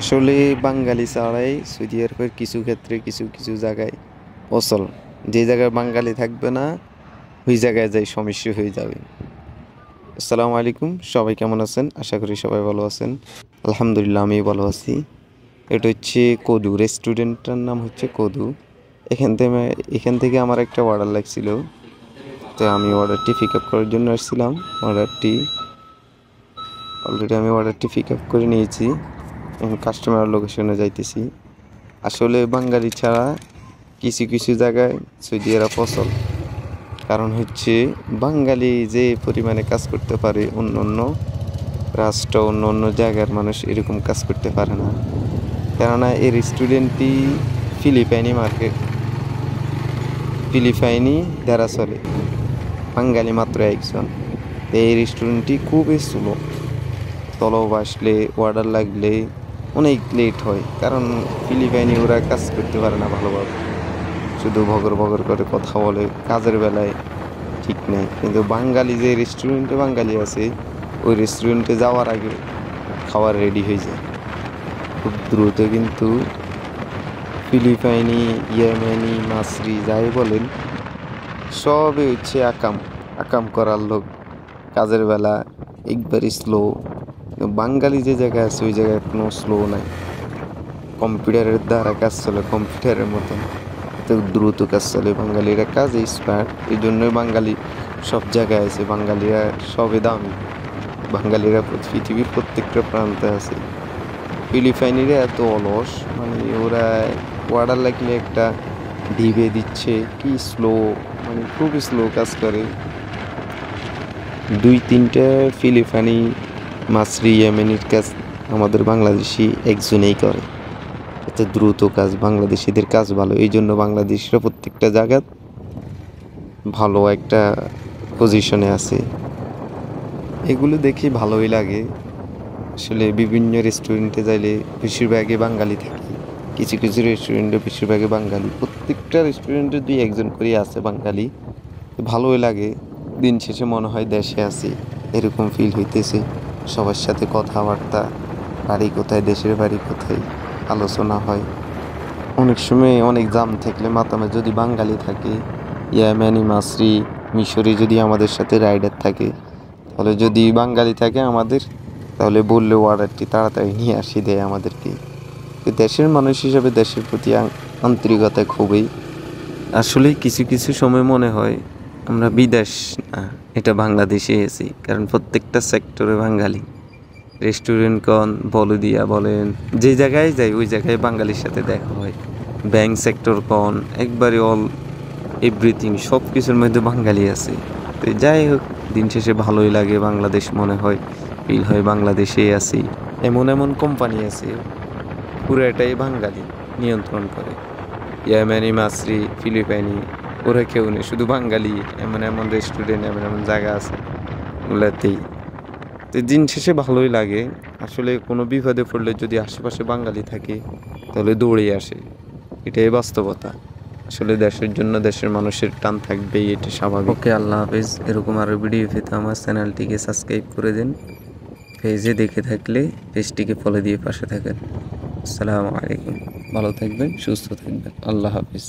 আসলে বাঙালি ছাড়াই সৌদি আরবের কিছু ক্ষেত্রে কিছু কিছু জায়গায় অচল। যে জায়গায় বাঙালি থাকবে না ওই জায়গায় যাই সমস্যা হয়ে যাবে। আসসালামু আলাইকুম, সবাই কেমন আছেন? আশা করি সবাই ভালো আছেন। আলহামদুলিল্লাহ আমি ভালো আছি। এটা হচ্ছে কদু, রেস্টুরেন্টটার নাম হচ্ছে কদু। এখান থেকে আমার একটা অর্ডার লাগছিল, তো আমি অর্ডারটি পিক আপ করার জন্য আসছিলাম। অর্ডারটি পিক আপ করে নিয়েছি, এখন কাস্টমার লোকেশনে যাইতেছি। আসলে বাঙালি ছাড়া কিছু কিছু জায়গায় সৌদি আরব অচল। কারণ হচ্ছে বাঙালি যে পরিমাণে কাজ করতে পারে অন্য অন্য রাষ্ট্র অন্য অন্য জায়গার মানুষ এরকম কাজ করতে পারে না। কেননা এই রেস্টুরেন্টটি ফিলিপাইনি দ্বারা চলে, বাঙালি মাত্র একজন। তো এই রেস্টুরেন্টটি খুবই স্লো, তলব আসলে অর্ডার লাগলে অনেক লেট হয়, কারণ ফিলিপাইনি ওরা কাজ করতে পারে না ভালোভাবে, শুধু ভগর ভগর করে কথা বলে, কাজের বেলায় ঠিক নেই। কিন্তু বাঙালি যে রেস্টুরেন্টে বাঙালি আছে ওই রেস্টুরেন্টে যাওয়ার আগে খাবার রেডি হয়ে যায় খুব দ্রুত। কিন্তু ফিলিপাইনি, ইয়েমেনি, মাসরি যাই বলেন, সবই হচ্ছে আকাম আকাম করার লোক, কাজের বেলা একবারই স্লো। বাঙালি যে জায়গায় আছে ওই জায়গায় কোনো স্লো নাই, কম্পিউটারের দ্বারা কাজ চলে কম্পিউটারের মতন, তো দ্রুত কাজ চলে। বাঙালিরা কাজে এক্সপার্ট, এই জন্যই বাঙালি সব জায়গায় আছে। বাঙালিরা সবে দামি, বাঙালিরা পৃথিবীর প্রত্যেকটা প্রান্তে আছে। ফিলিপাইনিরা এত অলস, মানে ওরা অর্ডার লাগলে একটা ঢিবে দিচ্ছে, কি স্লো, মানে খুবই স্লো কাজ করে। দুই তিনটা ফিলিপাইনি, মাসরি, ইয়েমেনির কাজ আমাদের বাংলাদেশি একজনেই করে। এত দ্রুত কাজ, বাংলাদেশিদের কাজ ভালো, এই জন্য বাংলাদেশিরা প্রত্যেকটা জায়গায় ভালো একটা পজিশনে আছে। এগুলো দেখে ভালোই লাগে। আসলে বিভিন্ন রেস্টুরেন্টে যাইলে বেশিরভাগই বাঙালি থাকে, কিছু কিছু রেস্টুরেন্টে বেশিরভাগই বাঙালি, প্রত্যেকটা রেস্টুরেন্টে দুই একজন করে আছে বাঙালি। ভালোই লাগে, দিন শেষে মনে হয় দেশে আছি এরকম ফিল হইতেছে। সবার সাথে কথাবার্তা, বাড়ি কোথায়, দেশের বাড়ি কোথায় আলোচনা হয়। অনেক সময় অনেক জাম থাকলে মাতামে যদি বাঙালি থাকে, ইয়ামানি, মাসরি, মিশরি যদি আমাদের সাথে রাইডার থাকে, তাহলে যদি বাঙালি থাকে আমাদের, তাহলে বললে অর্ডারটি তাড়াতাড়ি নিয়ে আসি দেয় আমাদেরকে। দেশের মানুষ হিসাবে দেশের প্রতি আন্তরিকতা খুবই। আসলে কিছু কিছু সময় মনে হয় আমরা বিদেশ না, এটা বাংলাদেশে আছি, কারণ প্রত্যেকটা সেক্টরে বাঙালি। রেস্টুরেন্ট কন, বলদিয়া বলেন, যে জায়গায় যাই ওই জায়গায় বাঙালির সাথে দেখা হয়। ব্যাংক সেক্টর কন, একবারে এভরিথিং সব কিছুর মধ্যে বাঙালি আছে। তো যাই হোক, দিন শেষে ভালোই লাগে, বাংলাদেশ মনে হয়, ফিল হয় বাংলাদেশেই আছি। এমন এমন কোম্পানি আছে পুরোটাই বাঙালি নিয়ন্ত্রণ করে, ইয়েমেনি, মাসরি, ফিলিপাইনি ওরা কেউ নেই, শুধু বাঙালি। এমন এমন রেস্টুরেন্ট, এমন এমন জায়গা আছে ওগুলাতেই। তো দিন শেষে ভালোই লাগে। আসলে কোনো বিপদে পড়লে যদি আশেপাশে বাঙালি থাকে তাহলে দৌড়ে আসে, এটাই বাস্তবতা। আসলে দেশের জন্য দেশের মানুষের টান থাকবেই, এটা স্বাভাবিক। ওকে, আল্লাহ হাফেজ। এরকম আরও ভিডিও পেতে আমার চ্যানেলটিকে সাবস্ক্রাইব করে দিন। পেজে দেখে থাকলে পেজটিকে ফলো দিয়ে পাশে থাকেন। আসসালামু আলাইকুম, ভালো থাকবেন, সুস্থ থাকবেন, আল্লাহ হাফেজ।